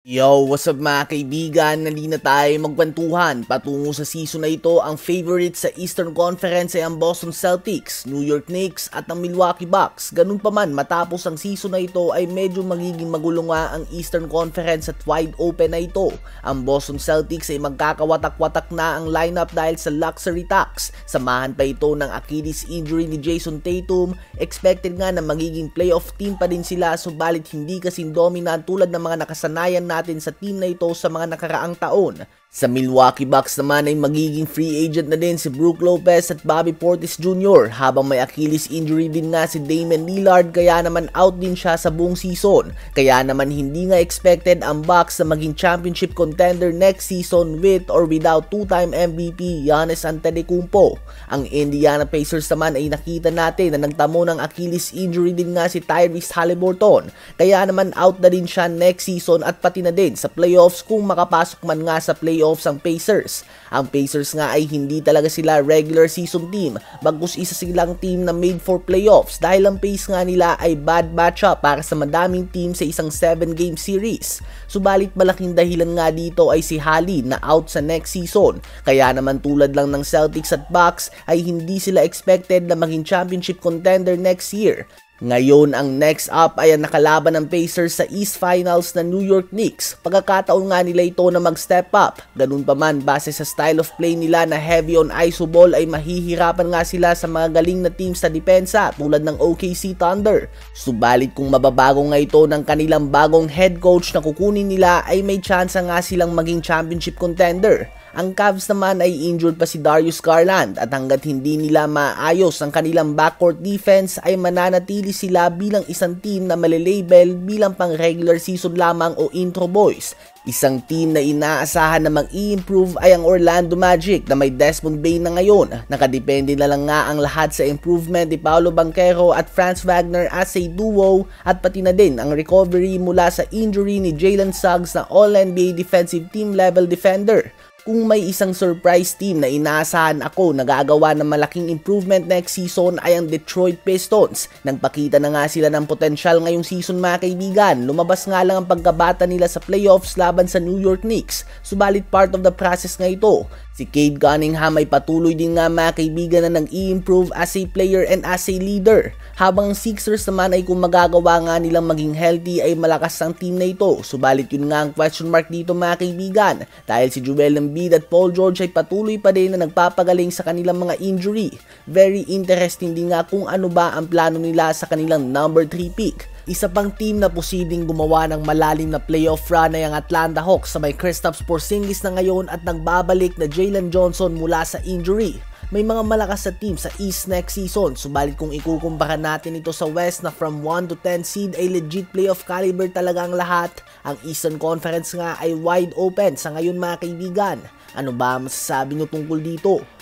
Yo, what's up mga kaibigan? Nandito na tayo magkwentuhan. Patungo sa season na ito, ang favorite sa Eastern Conference ay ang Boston Celtics, New York Knicks at ang Milwaukee Bucks. Ganun pa man, matapos ang season na ito ay medyo magiging magulo nga ang Eastern Conference at wide open na ito. Ang Boston Celtics ay magkakawatak-watak na ang lineup dahil sa luxury tax. Samahan pa ito ng Achilles injury ni Jason Tatum. Expected nga na magiging playoff team pa din sila, subalit hindi kasing dominant tulad ng mga nakasanayan natin sa team na ito sa mga nakaraang taon. Sa Milwaukee Bucks naman ay magiging free agent na din si Brook Lopez at Bobby Portis Jr. habang may Achilles injury din nga si Damian Lillard, kaya naman out din siya sa buong season. Kaya naman hindi nga expected ang Bucks na maging championship contender next season with or without two-time MVP Giannis Antetokounmpo. Ang Indiana Pacers naman ay nakita natin na nagtamo ng Achilles injury din nga si Tyrese Haliburton. Kaya naman out na din siya next season at pati na din sa playoffs kung makapasok man nga sa playoffs ang Pacers. Ang Pacers nga ay hindi talaga sila regular season team, bagkus isa silang team na made for playoffs dahil ang pace nga nila ay bad matchup para sa madaming team sa isang 7-game series. Subalit malaking dahilan nga dito ay si Hali na out sa next season, kaya naman tulad lang ng Celtics at Bucks ay hindi sila expected na maging championship contender next year. Ngayon, ang next up ay ang nakalaban ng Pacers sa East Finals na New York Knicks. Pagkakataon nga nila ito na mag-step up. Ganun pa man, base sa style of play nila na heavy on iso ball ay mahihirapan nga sila sa mga galing na team sa depensa tulad ng OKC Thunder. Subalit kung mababago nga ito ng kanilang bagong head coach na kukunin nila ay may chance nga silang maging championship contender. Ang Cavs naman ay injured pa si Darius Garland at hanggat hindi nila maayos ang kanilang backcourt defense ay mananatili sila bilang isang team na malilabel bilang pang regular season lamang o intro boys. Isang team na inaasahan na mag-i-improve ay ang Orlando Magic na may Desmond Bane na ngayon. Nakadepende na lang nga ang lahat sa improvement ni Paolo Banchero at Franz Wagner as a duo at pati na din ang recovery mula sa injury ni Jalen Suggs na All-NBA defensive team level defender. Kung may isang surprise team na inaasahan ako na gagawa ng malaking improvement next season ay ang Detroit Pistons. Nagpakita na nga sila ng potensyal ngayong season mga kaibigan. Lumabas nga lang ang pagkabata nila sa playoffs laban sa New York Knicks. Subalit part of the process nga ito. Si Cade Cunningham ay patuloy din nga mga kaibigan na nag-i-improve as a player and as a leader. Habang Sixers naman ay kung magagawa nga nilang maging healthy ay malakas ang team na ito. Subalit yun nga ang question mark dito mga kaibigan. Dahil si Joel Embiid at Paul George ay patuloy pa din na nagpapagaling sa kanilang mga injury. Very interesting din nga kung ano ba ang plano nila sa kanilang number 3 pick. Isa pang team na posibleng gumawa ng malalim na playoff run ay ang Atlanta Hawks sa may Kristaps Porzingis na ngayon at nagbabalik na Jalen Johnson mula sa injury. May mga malakas sa team sa East next season, subalit kung ikukumpara natin ito sa West na from 1 to 10 seed ay legit playoff caliber talaga ang lahat. Ang Eastern Conference nga ay wide open sa ngayon mga kaibigan. Ano ba masasabi nyo tungkol dito?